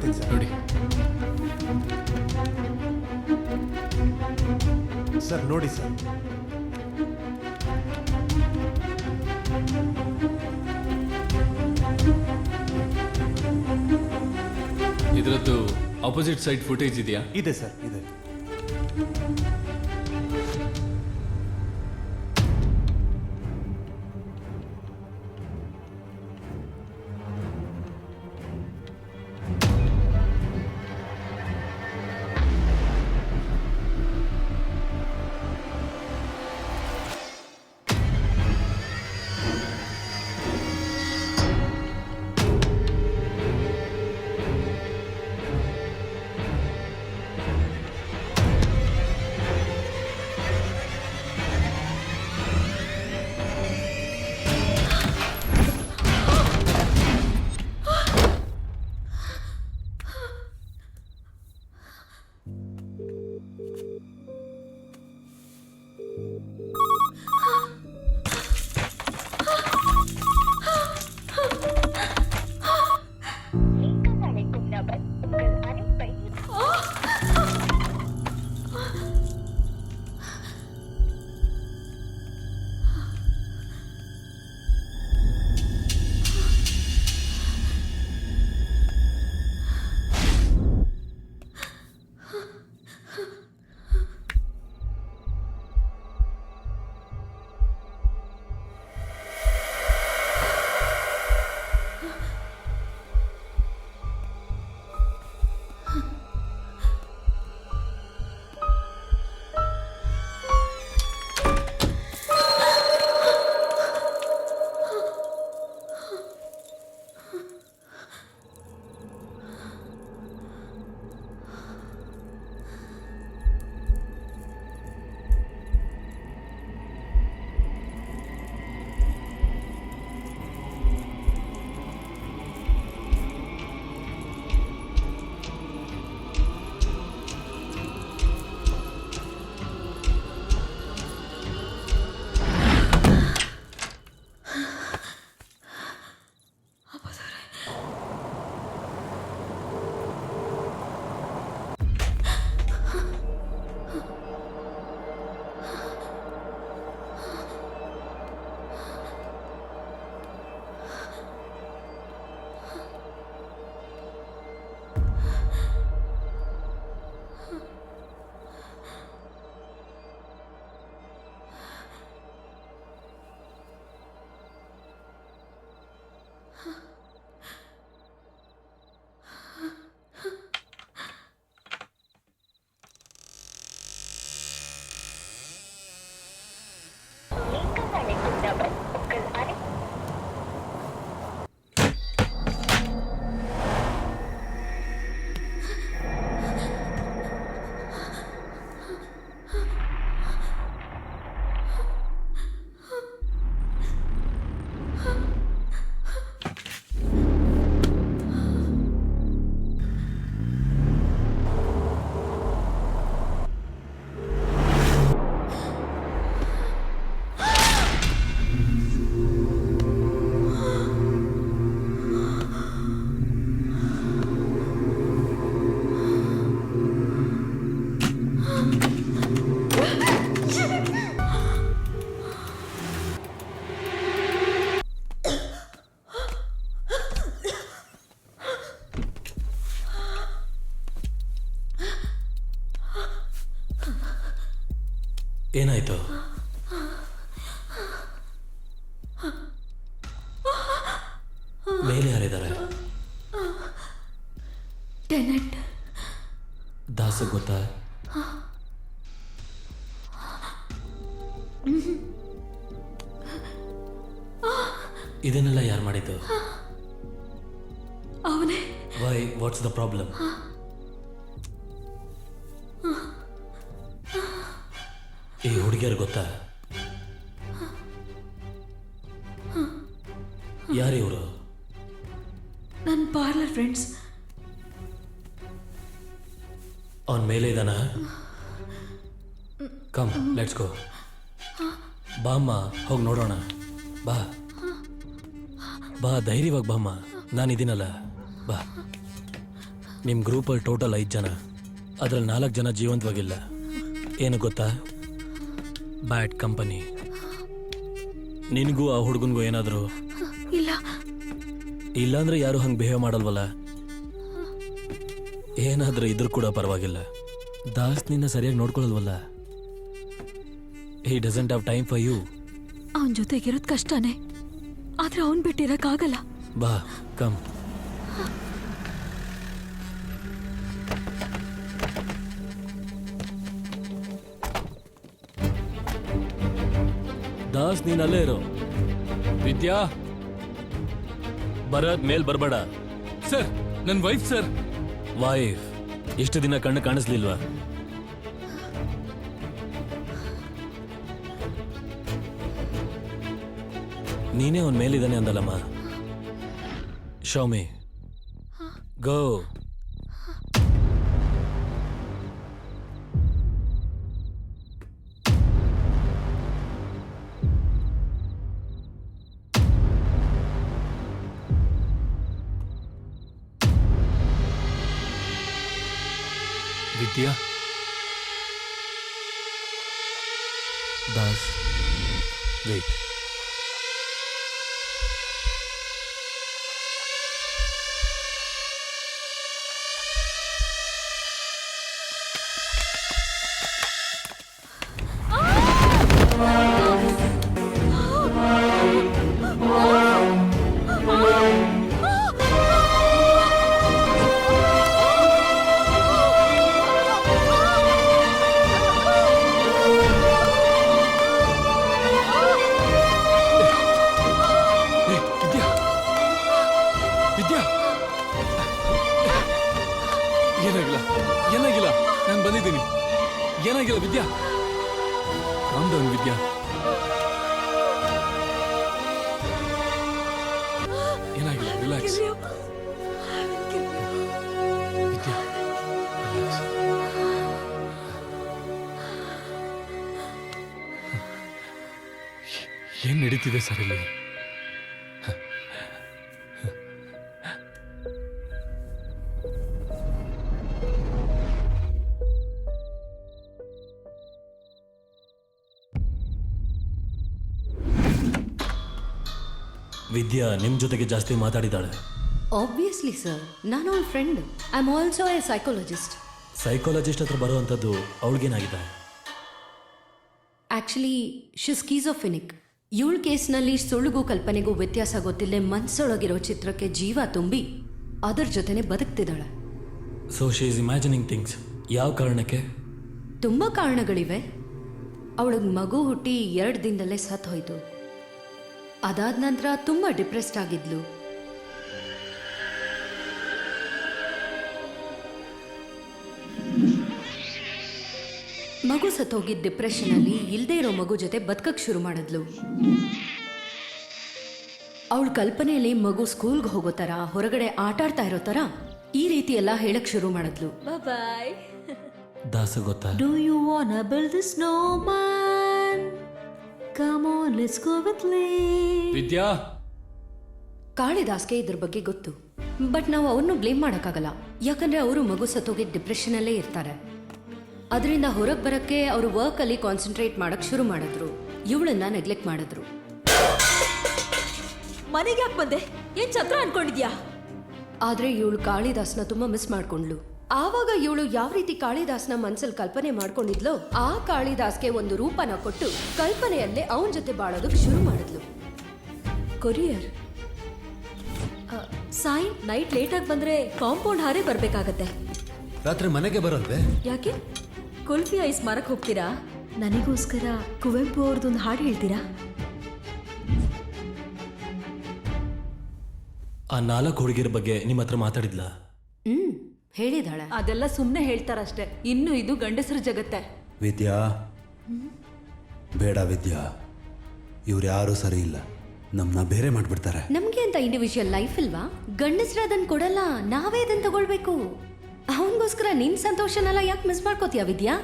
ತೋರಿಸ್ತೀನಿ ಸರ್. ನೋಡಿ ಸರ್ ನೋಡಿ ಸರ್. ಇದರದ್ದು ಆಪೋಸಿಟ್ ಸೈಡ್ ಫುಟೇಜ್ ಇದೆಯಾ? ಇದೆ ಸರ್, ಇದೆ. ಏನಾಯ್ತು? ಮೇಲೆ ಯಾರಿದ್ದಾರೆ? ಟೆನೆಂಟ್. ದಾಸ ಗೊತ್ತಾ? ಇದನ್ನೆಲ್ಲ ಯಾರು ಮಾಡಿದ್ದು? ಅವನೇ. Why, what's the problem? ಈ ಹುಡುಗಿಯರು ಗೊತ್ತಾ? ಯಾರಿವರು? ನನ್ನ ಪಾರ್ಲರ್ ಫ್ರೆಂಡ್ಸ್. ಅವನ ಮೇಲೆ ಇದ್ದಾನ? Come, let's go. ಬಾ ಅಮ್ಮ, ಹೋಗಿ ನೋಡೋಣ. ಬಾ ಬಾ, ಧೈರ್ಯವಾಗಿ ಬಾಮ್ಮ, ನಾನಿದ್ದೀನಲ್ಲ. ಬಾ. ನಿಮ್ಮ ಗ್ರೂಪಲ್ಲಿ ಟೋಟಲ್ 5 ಜನ, ಅದರಲ್ಲಿ 4 ಜನ ಜೀವಂತವಾಗಿಲ್ಲ. ಏನು ಗೊತ್ತಾ? ಬ್ಯಾಡ್ ಕಂಪನಿ. ನಿನಗೂ ಆ ಹುಡುಗನಿಗೂ ಏನಾದರೂ ಇಲ್ಲ. ಇಲ್ಲಾಂದ್ರೆ ಯಾರು ಹಂಗೆ ಬಿಹೇವ್ ಮಾಡಲ್ವಲ್ಲ. ಏನಾದರೂ ಇದ್ರೂ ಕೂಡ ಪರವಾಗಿಲ್ಲ. ದಾಸ್ ನಿನ್ನ ಸರಿಯಾಗಿ ನೋಡ್ಕೊಳ್ಳಲ್ವಲ್ಲ. He doesn't have time for you. ಅವನ ಜೊತೆಗಿರೋದು ಕಷ್ಟನೇ, ಆದ್ರೆ ಅವನ್ ಬಿಟ್ಟಿರಕ್ಕಾಗಲ್ಲ. ಬಾ, ಕಮ್. ದಾಸ್ ನೀನ್ ಅಲ್ಲೇ ಇರೋ. ವಿದ್ಯಾ. ಬರದ್ ಮೇಲ್ ಬರ್ಬೇಡ. ಸರ್, ನನ್ನ ವೈಫ್ ಸರ್. ವೈಫ್ ಇಷ್ಟು ದಿನ ಕಣ್ಣು ಕಾಣಿಸ್ಲಿಲ್ವಾ? ನೀನೇ ಅವನ್ ಮೇಲಿದ್ದಾನೆ ಅಂದಲ್ಲಮ್ಮ. ಶೌಮಿ, ಗೋ. ವಿದ್ಯಾ. ದಾಸ್, ವೇಟ್. ಏನಾಗಿಲ್ಲ, ನಾನು ಬಂದಿದ್ದೀನಿ. ಏನಾಗಿಲ್ಲ ವಿದ್ಯಾ. ಕಾಮ್ ಡೌನ್ ವಿದ್ಯಾ. ಏನಾಗಿಲ್ಲ, ರಿಲ್ಯಾಕ್ಸ್. ವಿದ್ಯಾ, ರಿಲ್ಯಾಕ್ಸ್. ಏನ್ ನಡೀತಿದೆ ಸರ್ ಇಲ್ಲಿ? ವಿದ್ಯಾ ನಿಮ್ ಜೊತೆಗೆ ಜಾಸ್ತಿ ಮಾತಾಡಿದಾಳೆ. ಆಬ್ವಿಯಸ್ಲಿ ಸರ್, ನಾನು ಅವಳ friend. I am also A psychologist. Psychologist ಹತ್ರ ಬರುವಂಥದ್ದು ಅವಳಿಗೇನಾಗಿದೆ? Actually she ಸ್ಕೀಜೋಫೆನಿಕ್. ಇವಳ ಕೇಸ್ನಲ್ಲಿ ಸುಳ್ಳಿಗೂ ಕಲ್ಪನೆಗೂ ವ್ಯತ್ಯಾಸ ಗೊತ್ತಿಲ್ಲದೆ ಮನ್ಸೊಳಗಿರೋ ಚಿತ್ರಕ್ಕೆ ಜೀವ ತುಂಬಿ ಅದರ ಜೊತೆನೆ ಬದುಕ್ತಿದ್ದಾಳೆ. So she is imagining things. ಯಾವ ಕಾರಣಕ್ಕೆ? ತುಂಬ ಕಾರಣಗಳಿವೆ. ಅವಳಿಗೆ ಮಗು ಹುಟ್ಟಿ 2 ದಿನದಲ್ಲೇ ಸತ್ತು ಹೋಯ್ತು. ಅದಾದ ನಂತರ ತುಂಬ ಡಿಪ್ರೆಸ್ಡ್ ಆಗಿದ್ಲು. ಮಗು ಸತ್ತೋಗಿದ್ದ ಡಿಪ್ರೆಷನಲ್ಲಿ ಇಲ್ಲದೆ ಇರೋ ಮಗು ಜೊತೆ ಬದುಕಕ್ಕೆ ಶುರು ಮಾಡಿದ್ಲು. ಅವಳ ಕಲ್ಪನೆಯಲ್ಲಿ ಮಗು ಸ್ಕೂಲ್ಗೆ ಹೋಗೋ ಥರ, ಹೊರಗಡೆ ಆಟಾಡ್ತಾ ಇರೋ ಥರ ಈ ರೀತಿ ಎಲ್ಲ ಹೇಳಕ್ ಶುರು ಮಾಡಿದ್ಲು. ಬಾಯ್. ದಾಸ ಗೊತ್ತಾ? Do you wanna build a snowman? Come on, let's go with Lee. ವಿದ್ಯಾ. ಕಾಳಿದಾಸ್ಗೆ ಇದ್ರ ಬಗ್ಗೆ ಗೊತ್ತು, ಬಟ್ ನಾವು ಅವ್ರನ್ನೂ ಬ್ಲೇಮ್ ಮಾಡೋಕ್ಕಾಗಲ್ಲ. ಯಾಕಂದ್ರೆ ಅವರು ಮಗು ಸತ್ತೋಗಿದ್ದ ಡಿಪ್ರೆಷನಲ್ಲೇ ಇರ್ತಾರೆ. ಅದರಿಂದ ಹೊರಗೆ ಬರೋಕ್ಕೆ ಅವರು ವರ್ಕಲ್ಲಿ ಕಾನ್ಸಂಟ್ರೇಟ್ ಮಾಡಕ್ಕೆ ಶುರು ಮಾಡಿದ್ರು. ಇವಳನ್ನ ನೆಗ್ಲೆಕ್ಟ್ ಮಾಡಿದ್ರು. ಮನೆಗೆ ಯಾಕೆ ಬಂದೆ? ಏನ್ ಛತ್ರ ಅನ್ಕೊಂಡಿದ್ಯಾ? ಆದರೆ ಇವಳು ಕಾಳಿದಾಸ್ನ ತುಂಬ ಮಿಸ್ ಮಾಡ್ಕೊಂಡ್ಲು. ಆವಾಗ ಇವಳು ಯಾವ ರೀತಿ ಕಾಳಿದಾಸ್ನ ಮನ್ಸಲ್ಲಿ ಕಲ್ಪನೆ ಮಾಡ್ಕೊಂಡಿದ್ಲೋ ಆ ಕಾಳಿದಾಸ್ಗೆ ಒಂದು ರೂಪನ ಕೊಟ್ಟು ಕಲ್ಪನೆಯಲ್ಲೇ ಅವನ ಜೊತೆ ಬಾಳೋದಕ್ಕೆ ಶುರು ಮಾಡಿದ್ಲು. ಕೊರಿಯರ್ ಸಾಯಿ ನೈಟ್ ಲೇಟಾಗಿ ಬಂದ್ರೆ ಕಾಂಪೌಂಡ್ ಹಾರೇ ಬರ್ಬೇಕಾಗತ್ತೆ. ರಾತ್ರಿ ಮನೆಗೆ ಬರಲ್ವೇ? ಯಾಕೆ ಕುಲ್ಫಿ ಐಸ್ ಮಾರಕ್ ಹೋಗ್ತೀರಾ? ನನಗೋಸ್ಕರ ಕುವೆಂಪು ಅವ್ರದ್ದೊಂದು ಹಾಡು ಹೇಳ್ತೀರಾ? ಆ 4 ಹುಡುಗಿರ ಬಗ್ಗೆ ನಿಮ್ಮ ಹತ್ರ ಮಾತಾಡಿದ್ಲಾ? ಹೇಳಿದಾಳೆ. ಅದೆಲ್ಲ ಸುಮ್ಮನೆ ಹೇಳ್ತಾರಷ್ಟೇ. ಇನ್ನು ಇದು ಗಂಡಸರ ಜಗತ್ತೆ. ವಿದ್ಯಾ, ಬೇಡ ವಿದ್ಯಾ, ಇವ್ರು ಯಾರೂ ಸರಿ ಇಲ್ಲ. ನಮ್ಮನ್ನ ಬೇರೆ ಮಾಡ್ಬಿಡ್ತಾರೆ. ನಮ್ಗೆ ಅಂತ ಇಂಡಿವಿಜುವಲ್ ಲೈಫ್ ಇಲ್ವಾ? ಗಂಡಸ್ರ ಅದನ್ನ ಕೊಡಲ್ಲ, ನಾವೇ ಅದನ್ನ ತಗೊಳ್ಬೇಕು. ಅವನಿಗೋಸ್ಕರ ನಿನ್ ಸಂತೋಷನೆಲ್ಲ ಯಾಕೆ ಮಿಸ್ ಮಾಡ್ಕೋತೀಯ ವಿದ್ಯಾ?